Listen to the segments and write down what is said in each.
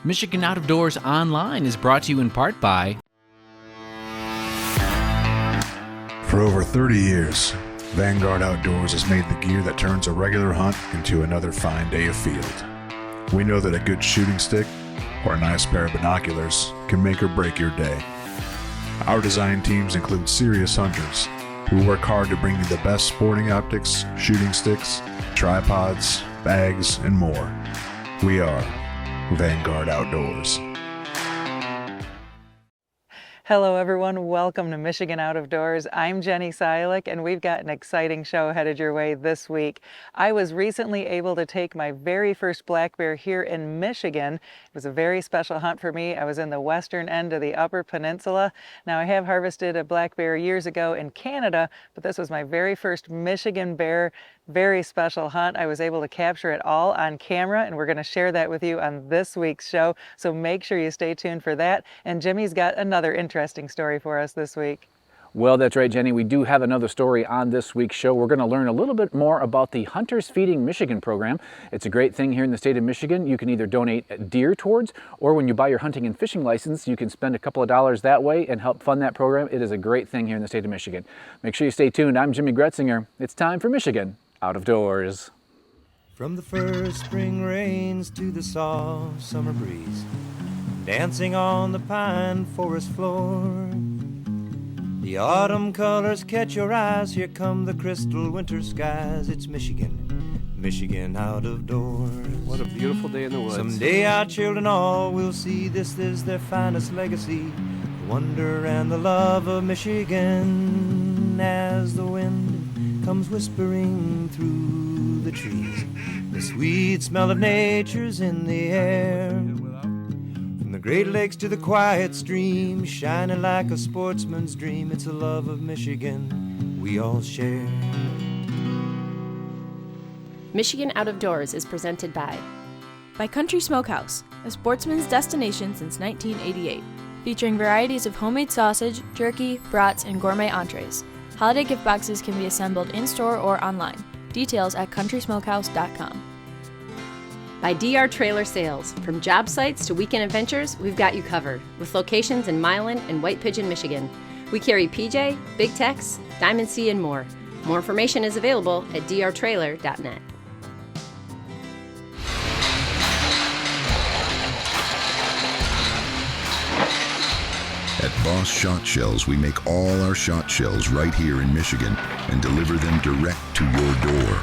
Michigan Out of Doors Online is brought to you in part by... For over 30 years, Vanguard Outdoors has made the gear that turns a regular hunt into another fine day of field. We know that a good shooting stick or a nice pair of binoculars can make or break your day. Our design teams include serious hunters who work hard to bring you the best sporting optics, shooting sticks, tripods, bags, and more. We are Vanguard Outdoors. Hello everyone, welcome to Michigan Out of Doors. I'm Jenny Silik and we've got an exciting show headed your way this week. I was recently able to take my very first black bear here in Michigan. It was a very special hunt for me. I was in the western end of the Upper Peninsula. Now I have harvested a black bear years ago in Canada, but this was my very first Michigan bear. Very special hunt. I was able to capture it all on camera and we're going to share that with you on this week's show. So make sure you stay tuned for that. And Jimmy's got another interesting story for us this week. Well, that's right, Jenny. We do have another story on this week's show. We're going to learn a little bit more about the Hunters Feeding Michigan program. It's a great thing here in the state of Michigan. You can either donate deer towards, or when you buy your hunting and fishing license, you can spend a couple of dollars that way and help fund that program. It is a great thing here in the state of Michigan. Make sure you stay tuned. I'm Jimmy Gretzinger. It's time for Michigan Out of Doors. From the first spring rains to the soft summer breeze, dancing on the pine forest floor, the autumn colors catch your eyes. Here come the crystal winter skies. It's Michigan, Michigan out of doors. What a beautiful day in the woods. Someday our children all will see this is their finest legacy, the wonder and the love of Michigan. As the wind comes whispering through the trees, the sweet smell of nature's in the air. From the Great Lakes to the quiet stream, shining like a sportsman's dream, it's a love of Michigan we all share. Michigan Out of Doors is presented by Country Smokehouse, a sportsman's destination since 1988, featuring varieties of homemade sausage, jerky, brats, and gourmet entrees. Holiday gift boxes can be assembled in-store or online. Details at countrysmokehouse.com. By DR Trailer Sales. From job sites to weekend adventures, we've got you covered, with locations in Milan and White Pigeon, Michigan. We carry PJ, Big Tex, Diamond C, and more. More information is available at drtrailer.net. At Boss Shot Shells, we make all our shot shells right here in Michigan and deliver them direct to your door.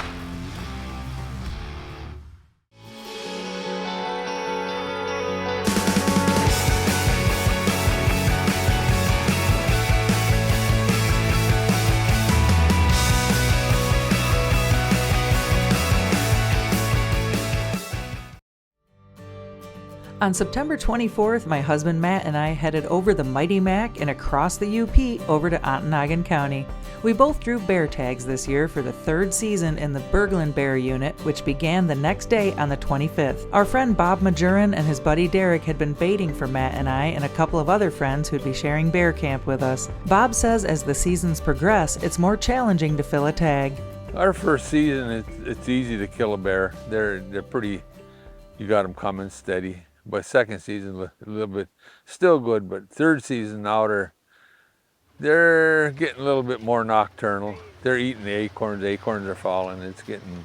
On September 24th, my husband Matt and I headed over the Mighty Mac and across the UP over to Ontonagon County. We both drew bear tags this year for the third season in the Berglund Bear Unit, which began the next day on the 25th. Our friend Bob Majurin and his buddy Derek had been baiting for Matt and I and a couple of other friends who'd be sharing bear camp with us. Bob says as the seasons progress, it's more challenging to fill a tag. Our first season, it's easy to kill a bear. They're pretty, you got them coming steady. But second season, a little bit, still good, but third season now they're getting a little bit more nocturnal. They're eating the acorns are falling, it's getting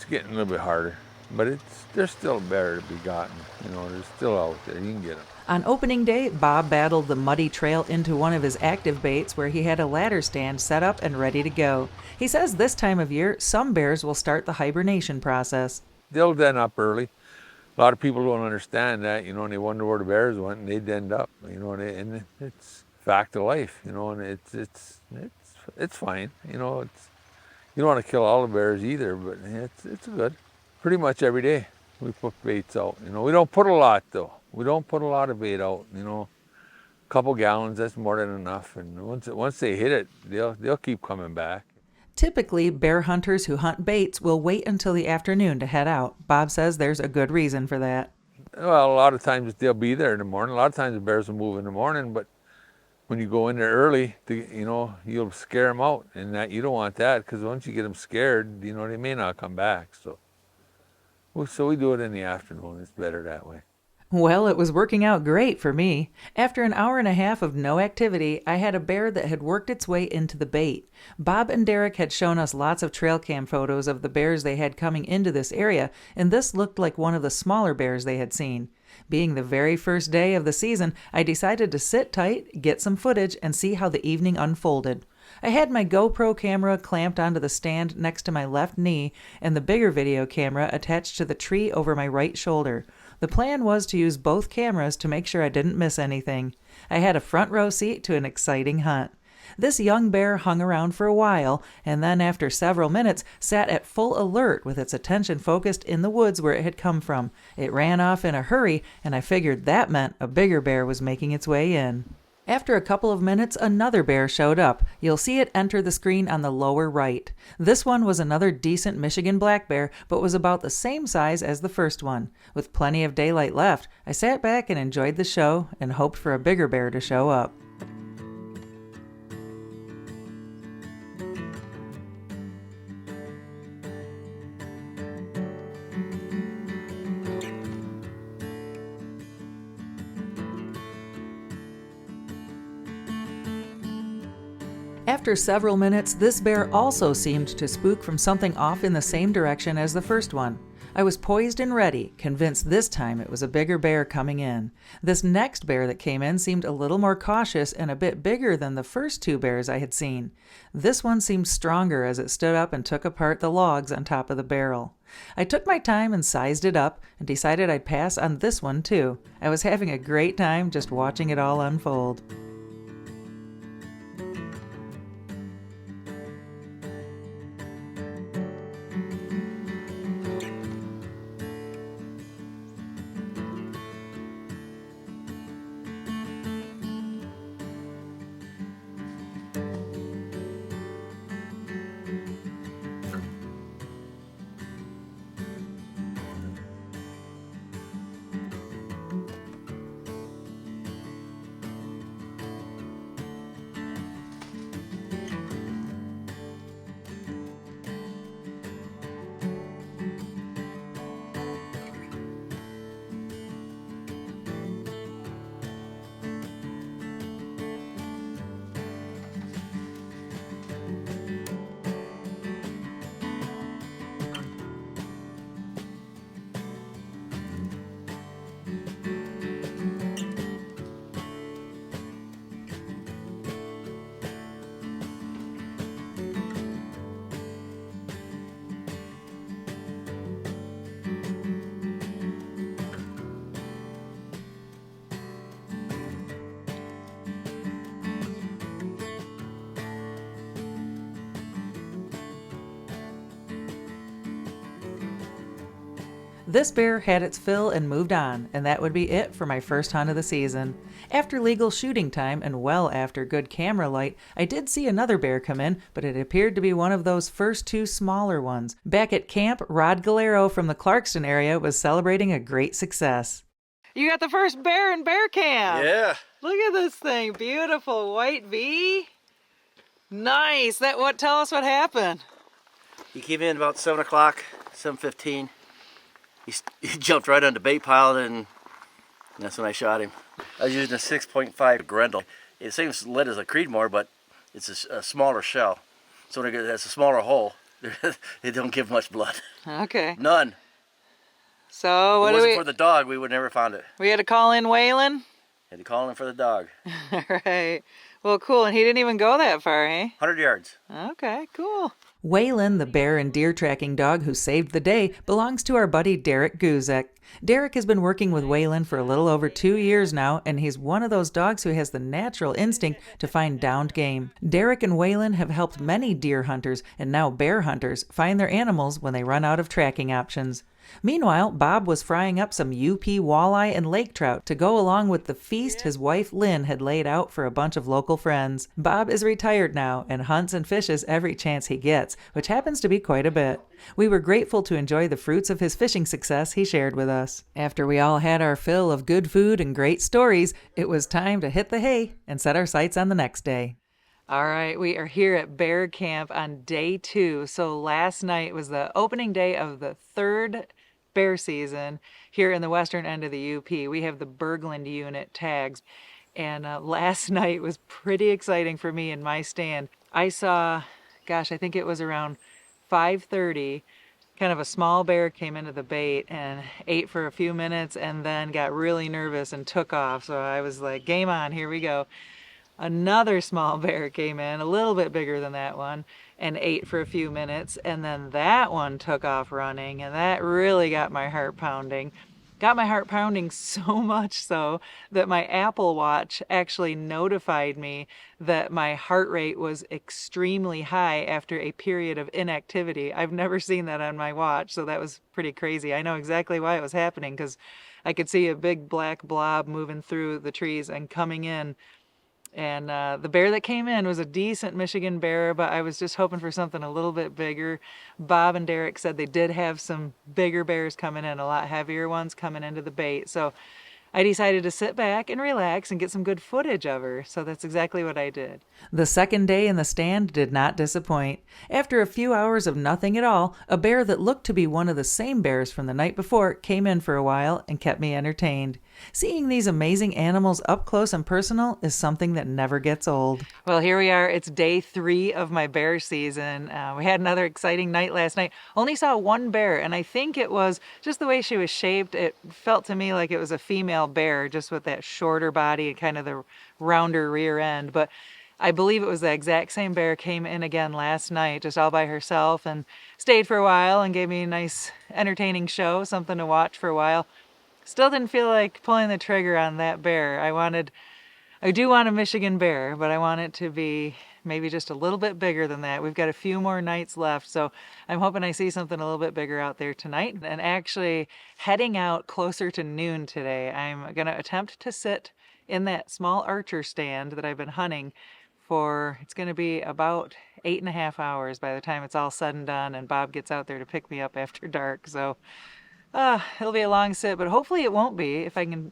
a little bit harder. But there's still a bear to be gotten, they're still out there, you can get them. On opening day, Bob battled the muddy trail into one of his active baits where he had a ladder stand set up and ready to go. He says this time of year, some bears will start the hibernation process. They'll den up early. A lot of people don't understand that, and they wonder where the bears went, and they'd end up, and it's fact of life, and it's fine, you don't want to kill all the bears either, but it's good. Pretty much every day we put baits out, we don't put a lot though. We don't put a lot of bait out, a couple gallons, that's more than enough, and once they hit it, they'll keep coming back. Typically, bear hunters who hunt baits will wait until the afternoon to head out. Bob says there's a good reason for that. Well, a lot of times they'll be there in the morning. A lot of times the bears will move in the morning, but when you go in there early, you'll scare them out, and that you don't want that, because once you get them scared, they may not come back. So we do it in the afternoon. It's better that way. Well, it was working out great for me. After an hour and a half of no activity, I had a bear that had worked its way into the bait. Bob and Derek had shown us lots of trail cam photos of the bears they had coming into this area, and this looked like one of the smaller bears they had seen. Being the very first day of the season, I decided to sit tight, get some footage, and see how the evening unfolded. I had my GoPro camera clamped onto the stand next to my left knee and the bigger video camera attached to the tree over my right shoulder. The plan was to use both cameras to make sure I didn't miss anything. I had a front row seat to an exciting hunt. This young bear hung around for a while, and then after several minutes sat at full alert with its attention focused in the woods where it had come from. It ran off in a hurry, and I figured that meant a bigger bear was making its way in. After a couple of minutes, another bear showed up. You'll see it enter the screen on the lower right. This one was another decent Michigan black bear, but was about the same size as the first one. With plenty of daylight left, I sat back and enjoyed the show and hoped for a bigger bear to show up. After several minutes, this bear also seemed to spook from something off in the same direction as the first one. I was poised and ready, convinced this time it was a bigger bear coming in. This next bear that came in seemed a little more cautious and a bit bigger than the first two bears I had seen. This one seemed stronger as it stood up and took apart the logs on top of the barrel. I took my time and sized it up and decided I'd pass on this one too. I was having a great time just watching it all unfold. This bear had its fill and moved on, and that would be it for my first hunt of the season. After legal shooting time and well after good camera light, I did see another bear come in, but it appeared to be one of those first two smaller ones. Back at camp, Rod Galero from the Clarkston area was celebrating a great success. You got the first bear in bear camp! Yeah. Look at this thing, beautiful white V. Nice. Tell us what happened. He came in about 7 o'clock, 7:15. He jumped right on the bait pile, and that's when I shot him. I was using a 6.5 Grendel. It's the same lead as a Creedmoor, but it's a smaller shell. So when it has a smaller hole, it don't give much blood. Okay. None. So if it wasn't for the dog, we would never found it. We had to call in Waylon? Had to call in for the dog. All right. Well, cool. And he didn't even go that far, eh? 100 yards. Okay, cool. Waylon, the bear and deer tracking dog who saved the day, belongs to our buddy Derek Guzek. Derek has been working with Waylon for a little over 2 years now, and he's one of those dogs who has the natural instinct to find downed game. Derek and Waylon have helped many deer hunters and now bear hunters find their animals when they run out of tracking options. Meanwhile, Bob was frying up some UP walleye and lake trout to go along with the feast his wife Lynn had laid out for a bunch of local friends. Bob is retired now and hunts and fishes every chance he gets, which happens to be quite a bit. We were grateful to enjoy the fruits of his fishing success he shared with us. After we all had our fill of good food and great stories, it was time to hit the hay and set our sights on the next day. All right, we are here at Bear Camp on day 2. So last night was the opening day of the third bear season here in the western end of the UP. We have the Bergland unit tags. And last night was pretty exciting for me in my stand. I saw, gosh, I think it was around 5:30, kind of a small bear came into the bait and ate for a few minutes and then got really nervous and took off. So I was like, game on, here we go. Another small bear came in, a little bit bigger than that one, and ate for a few minutes, and then that one took off running, and that really got my heart pounding. Got my heart pounding so much so that my Apple Watch actually notified me that my heart rate was extremely high after a period of inactivity. I've never seen that on my watch, so that was pretty crazy. I know exactly why it was happening because I could see a big black blob moving through the trees and coming in. And the bear that came in was a decent Michigan bear, but I was just hoping for something a little bit bigger. Bob and Derek said they did have some bigger bears coming in, a lot heavier ones coming into the bait. So I decided to sit back and relax and get some good footage of her. So that's exactly what I did. The second day in the stand did not disappoint. After a few hours of nothing at all, a bear that looked to be one of the same bears from the night before came in for a while and kept me entertained. Seeing these amazing animals up close and personal is something that never gets old. Well, here we are. It's day 3 of my bear season. We had another exciting night last night. Only saw one bear, and I think it was just the way she was shaped. It felt to me like it was a female bear, just with that shorter body and kind of the rounder rear end. But I believe it was the exact same bear came in again last night, just all by herself, and stayed for a while and gave me a nice entertaining show, something to watch for a while. Still didn't feel like pulling the trigger on that bear. I do want a Michigan bear, but I want it to be maybe just a little bit bigger than that. We've got a few more nights left, so I'm hoping I see something a little bit bigger out there tonight. And actually heading out closer to noon today, I'm gonna attempt to sit in that small archer stand that I've been hunting for, it's gonna be about 8.5 hours by the time it's all said and done and Bob gets out there to pick me up after dark. So it'll be a long sit, but hopefully it won't be if I can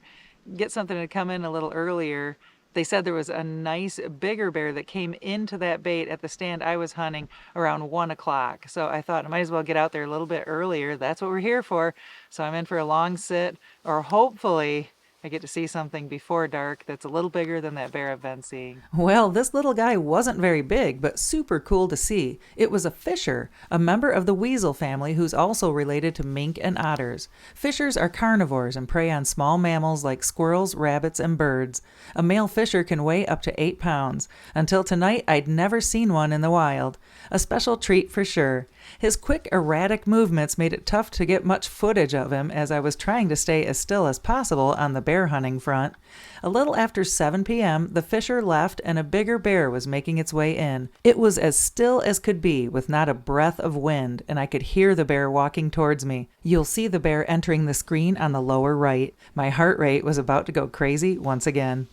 get something to come in a little earlier. They said there was a nice bigger bear that came into that bait at the stand I was hunting around 1 o'clock. So I thought I might as well get out there a little bit earlier. That's what we're here for. So I'm in for a long sit, or hopefully I get to see something before dark that's a little bigger than that bear I've been seeing. Well, this little guy wasn't very big, but super cool to see. It was a fisher, a member of the weasel family who's also related to mink and otters. Fishers are carnivores and prey on small mammals like squirrels, rabbits, and birds. A male fisher can weigh up to 8 pounds. Until tonight, I'd never seen one in the wild. A special treat for sure. His quick, erratic movements made it tough to get much footage of him as I was trying to stay as still as possible on the bear hunting front. A little after 7 p.m., the fisher left and a bigger bear was making its way in. It was as still as could be, with not a breath of wind, and I could hear the bear walking towards me. You'll see the bear entering the screen on the lower right. My heart rate was about to go crazy once again.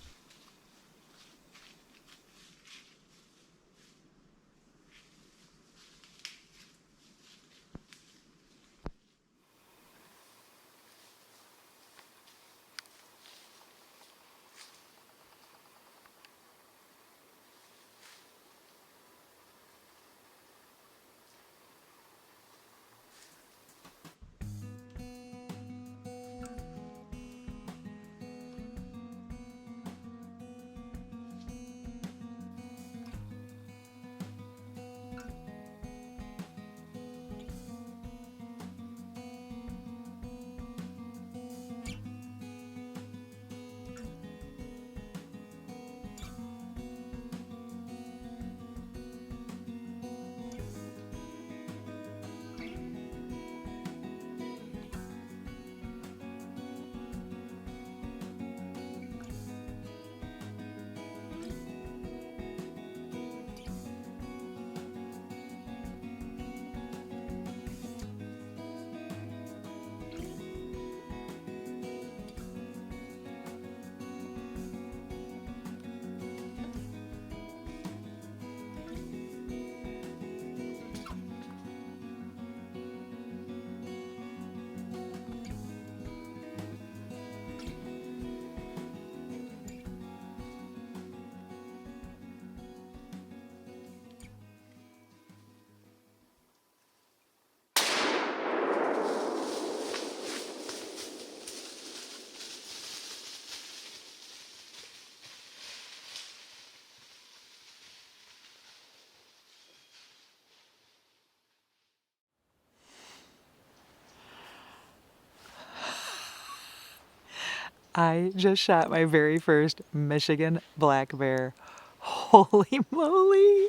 I just shot my very first Michigan black bear. Holy moly!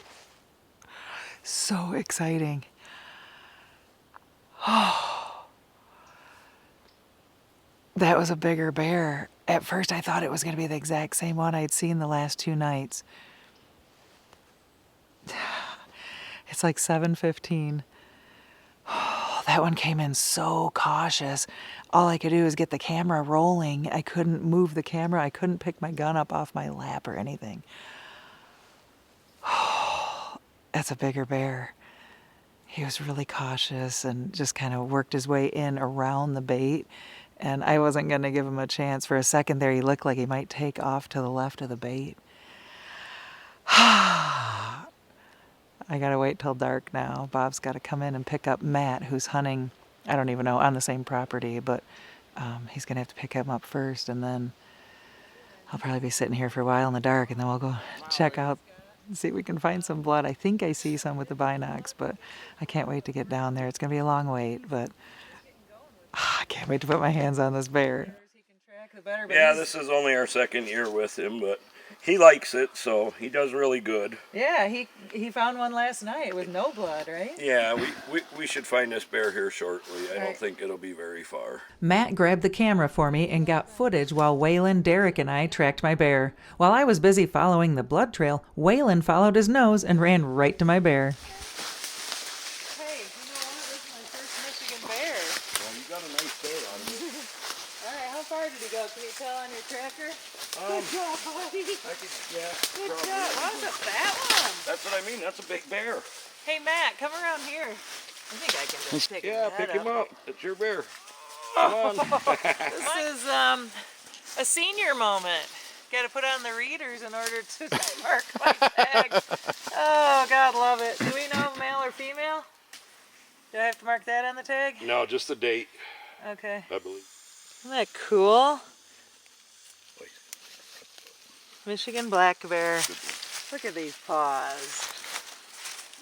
So exciting. That was a bigger bear. At first I thought it was going to be the exact same one I'd seen the last 2 nights. It's like 7:15. That one came in so cautious. All I could do was get the camera rolling. I couldn't move the camera. I couldn't pick my gun up off my lap or anything. That's a bigger bear. He was really cautious and just kind of worked his way in around the bait. And I wasn't going to give him a chance. For a second there, he looked like he might take off to the left of the bait. I gotta wait till dark now. Bob's got to come in and pick up Matt, who's hunting, I don't even know, on the same property, but he's gonna have to pick him up first, and then I'll probably be sitting here for a while in the dark, and then we'll go check out, see if we can find some blood. I think I see some with the binocs, but I can't wait to get down there. It's gonna be a long wait, but I can't wait to put my hands on this bear. Yeah, this is only our 2nd year with him, but he likes it, so he does really good. Yeah, he found one last night with no blood, right? Yeah, we should find this bear here shortly. I don't think it'll be very far. Matt grabbed the camera for me and got footage while Waylon, Derek, and I tracked my bear. While I was busy following the blood trail, Waylon followed his nose and ran right to my bear. Hey, you know what? This is my first Michigan bear. Well, you got a nice bear on him. All right, how far did he go? Can you tell on your tracker? Good job, buddy. Good job. What was it, that one? That's what I mean. That's a big bear. Hey, Matt, come around here. I think I can just pick him pick him up. It's your bear. Come on. This is a senior moment. Got to put on the readers in order to mark my tag. Oh, God, love it. Do we know male or female? Do I have to mark that on the tag? No, just the date. Okay. I believe. Isn't that cool? Michigan black bear. Look at these paws.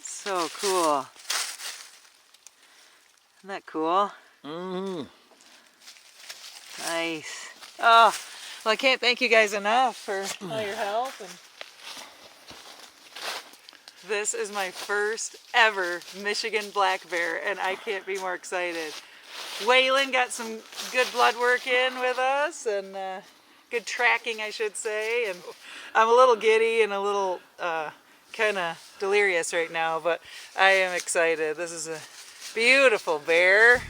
So cool. Isn't that cool? Mm-hmm. Nice. Oh, well, I can't thank you guys enough for all your help. And this is my first ever Michigan black bear, and I can't be more excited. Waylon got some good blood work in with us, and good tracking, I should say. And I'm a little giddy and a little kind of delirious right now, but I am excited. This is a beautiful bear.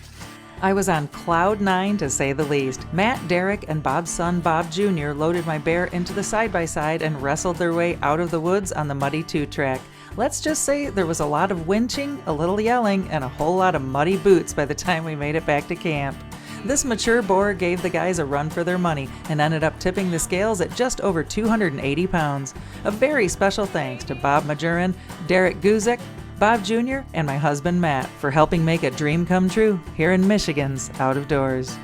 I was on cloud 9 to say the least. Matt, Derek, and Bob's son Bob Jr. loaded my bear into the side-by-side and wrestled their way out of the woods on the muddy 2-track. Let's just say there was a lot of winching, a little yelling, and a whole lot of muddy boots by the time we made it back to camp. This mature boar gave the guys a run for their money and ended up tipping the scales at just over 280 pounds. A very special thanks to Bob Majurin, Derek Guzik, Bob Jr., and my husband Matt for helping make a dream come true here in Michigan's Out of Doors.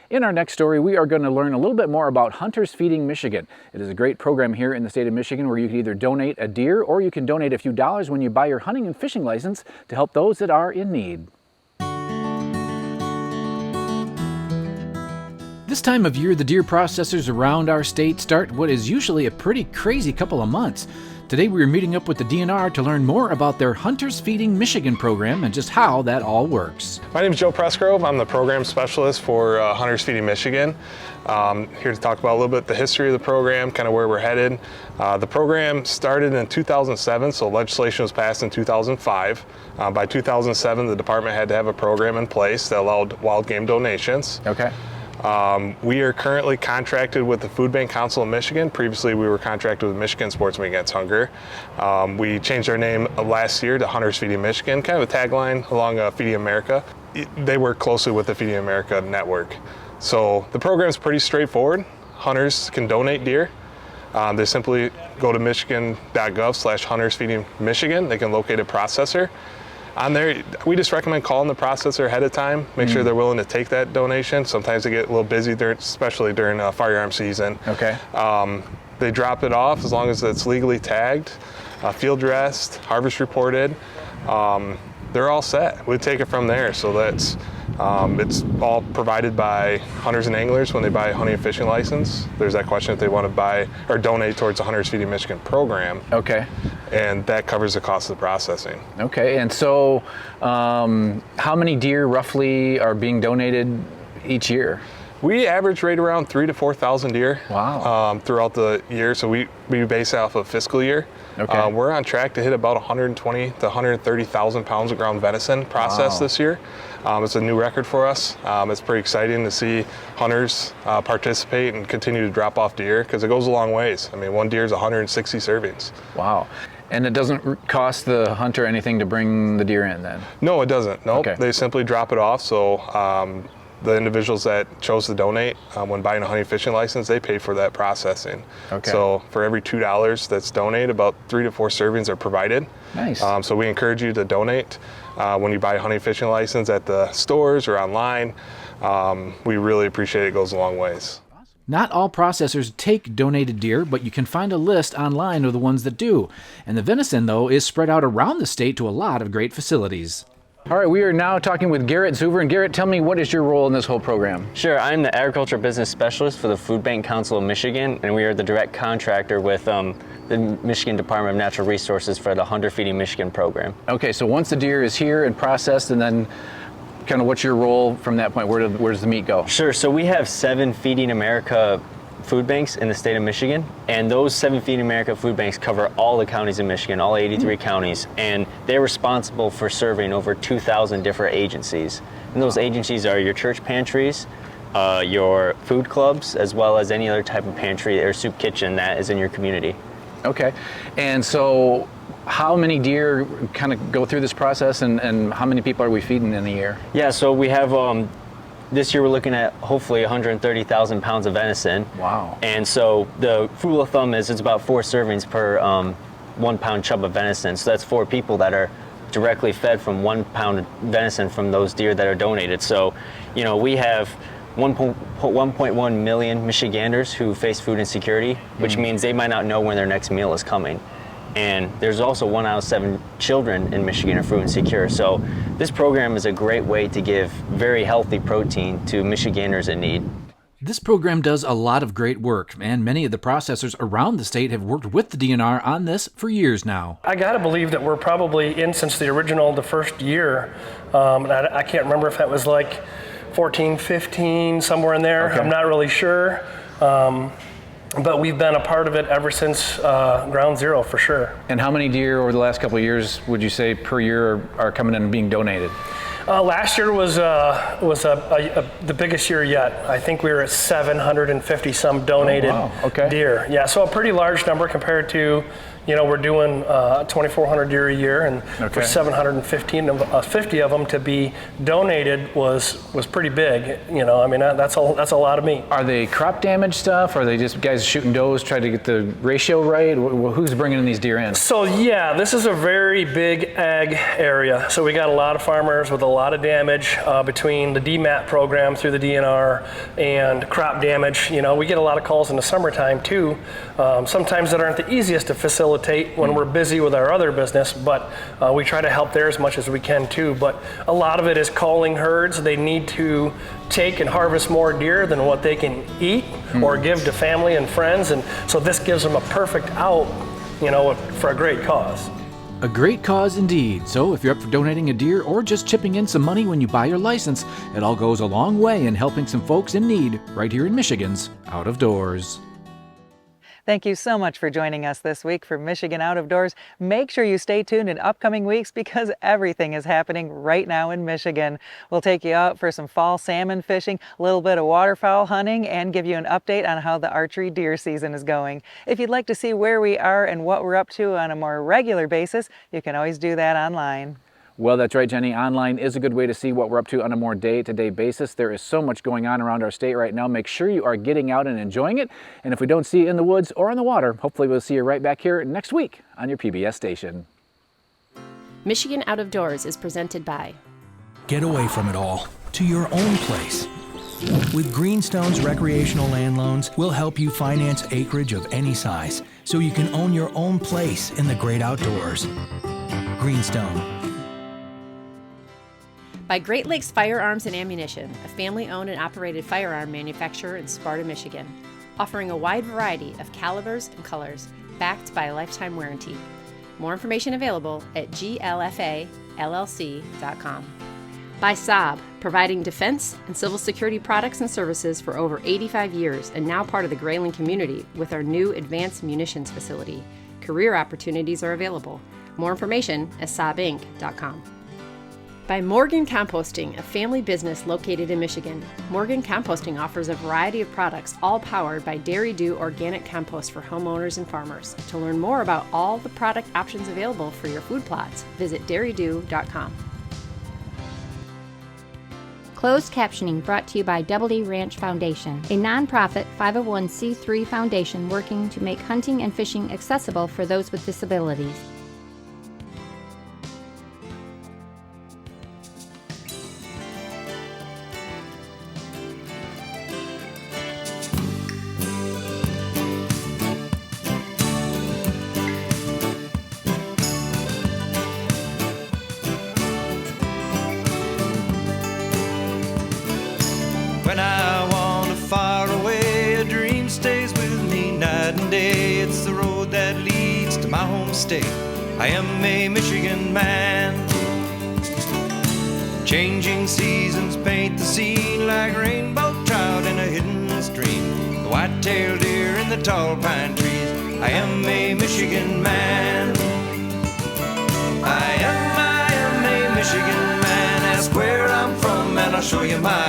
In our next story, we are going to learn a little bit more about Hunters Feeding Michigan. It is a great program here in the state of Michigan where you can either donate a deer or you can donate a few dollars when you buy your hunting and fishing license to help those that are in need. This time of year, the deer processors around our state start what is usually a pretty crazy couple of months. Today we are meeting up with the DNR to learn more about their Hunters Feeding Michigan program and just how that all works. My name is Joe Pressgrove. I'm the program specialist for Hunters Feeding Michigan. Here to talk about a little bit the history of the program, kind of where we're headed. The program started in 2007, so legislation was passed in 2005. By 2007, the department had to have a program in place that allowed wild game donations. Okay. We are currently contracted with the Food Bank Council of Michigan. Previously, we were contracted with Michigan Sportsmen Against Hunger. We changed our name last year to Hunters Feeding Michigan, kind of a tagline along Feeding America. They work closely with the Feeding America network. So the program is pretty straightforward. Hunters can donate deer. They simply go to michigan.gov/huntersfeedingmichigan. They can locate a processor. On there, we just recommend calling the processor ahead of time, make sure they're willing to take that donation. Sometimes they get a little busy, especially during firearm season. Okay. They drop it off as long as it's legally tagged, field dressed, harvest reported. They're all set. We take it from there. So that's it's all provided by hunters and anglers when they buy a hunting and fishing license. There's that question if they want to buy or donate towards the Hunters Feeding Michigan program. Okay. And that covers the cost of the processing. Okay, and so how many deer roughly are being donated each year? We average right around 3,000 to 4,000 deer. Wow. Throughout the year. So we base it off of fiscal year. Okay. We're on track to hit about 120 to 130,000 pounds of ground venison processed this year. It's a new record for us. It's pretty exciting to see hunters participate and continue to drop off deer because it goes a long ways. I mean, one deer is 160 servings. Wow. And it doesn't cost the hunter anything to bring the deer in then? No, it doesn't. Nope. Okay. They simply drop it off. So the individuals that chose to donate when buying a hunting and fishing license, they pay for that processing. Okay. So for every $2 that's donated, about 3 to 4 servings are provided. Nice. So we encourage you to donate when you buy a hunting and fishing license at the stores or online. We really appreciate it. It goes a long ways. Not all processors take donated deer, but you can find a list online of the ones that do. And the venison, though, is spread out around the state to a lot of great facilities. All right, we are now talking with Garrett Zuver. And Garrett, tell me, what is your role in this whole program? Sure, I'm the Agriculture Business Specialist for the Food Bank Council of Michigan, and we are the direct contractor with the Michigan Department of Natural Resources for the Hunter Feeding Michigan program. Okay, so once the deer is here and processed, and then kind of what's your role from that point? Where does the meat go? Sure, so we have 7 Feeding America food banks in the state of Michigan, and those 7 Feeding America food banks cover all the counties in Michigan, all 83 counties, and they're responsible for serving over 2,000 different agencies. And those agencies are your church pantries, your food clubs, as well as any other type of pantry or soup kitchen that is in your community. Okay, and so how many deer kind of go through this process, and how many people are we feeding in a year? Yeah, so we have this year we're looking at hopefully 130,000 pounds of venison. Wow. And so the rule of thumb is it's about 4 servings per 1 pound chub of venison. So that's 4 people that are directly fed from 1 pound of venison from those deer that are donated. So, you know, we have 1.1 million Michiganders who face food insecurity, which means they might not know when their next meal is coming. And there's also 1 out of 7 children in Michigan are food insecure. So this program is a great way to give very healthy protein to Michiganders in need. This program does a lot of great work, and many of the processors around the state have worked with the DNR on this for years now. I gotta believe that we're probably in since the first year. I can't remember if that was like 14, 15, somewhere in there. Okay. I'm not really sure. But we've been a part of it ever since ground zero, for sure. And how many deer over the last couple of years would you say per year are coming in and being donated? Last year was the biggest year yet. I think we were at 750 some donated deer. Yeah, so a pretty large number compared to, you know, we're doing 2,400 deer a year, and for 750 of them to be donated was pretty big. You know, I mean, that's a lot of meat. Are they crop damage stuff? Are they just guys shooting does, trying to get the ratio right? Who's bringing these deer in? So yeah, this is a very big ag area. So we got a lot of farmers with a lot of damage between the DMAT program through the DNR and crop damage. You know, we get a lot of calls in the summertime too. Sometimes that aren't the easiest to facilitate when we're busy with our other business, but we try to help there as much as we can too. But a lot of it is calling herds. They need to take and harvest more deer than what they can eat or give to family and friends, and so this gives them a perfect out, you know, for a great cause. A great cause indeed. So if you're up for donating a deer or just chipping in some money when you buy your license, it all goes a long way in helping some folks in need right here in Michigan's Out of Doors. Thank you so much for joining us this week for Michigan Out of Doors. Make sure you stay tuned in upcoming weeks because everything is happening right now in Michigan. We'll take you out for some fall salmon fishing, a little bit of waterfowl hunting, and give you an update on how the archery deer season is going. If you'd like to see where we are and what we're up to on a more regular basis, you can always do that online. Well, that's right, Jenny. Online is a good way to see what we're up to on a more day-to-day basis. There is so much going on around our state right now. Make sure you are getting out and enjoying it. And if we don't see you in the woods or on the water, hopefully we'll see you right back here next week on your PBS station. Michigan Out of Doors is presented by Get away from it all to your own place. With Greenstone's recreational land loans, we'll help you finance acreage of any size so you can own your own place in the great outdoors. Greenstone. by Great Lakes Firearms and Ammunition, a family-owned and operated firearm manufacturer in Sparta, Michigan, offering a wide variety of calibers and colors, backed by a lifetime warranty. More information available at glfallc.com. By Saab, providing defense and civil security products and services for over 85 years and now part of the Grayling community with our new advanced munitions facility. Career opportunities are available. More information at saabinc.com. By Morgan Composting, a family business located in Michigan. Morgan Composting offers a variety of products, all powered by Dairy Dew organic compost for homeowners and farmers. To learn more about all the product options available for your food plots, visit dairydew.com. Closed captioning brought to you by Double D Ranch Foundation, a nonprofit 501c3 foundation working to make hunting and fishing accessible for those with disabilities. When I wander far away, a dream stays with me night and day. It's the road that leads to my home state. I am a Michigan man. Changing seasons paint the scene like rainbow trout in a hidden stream. The white-tailed deer in the tall pine trees. I am a Michigan man. I am a Michigan man. Ask where I'm from and I'll show you my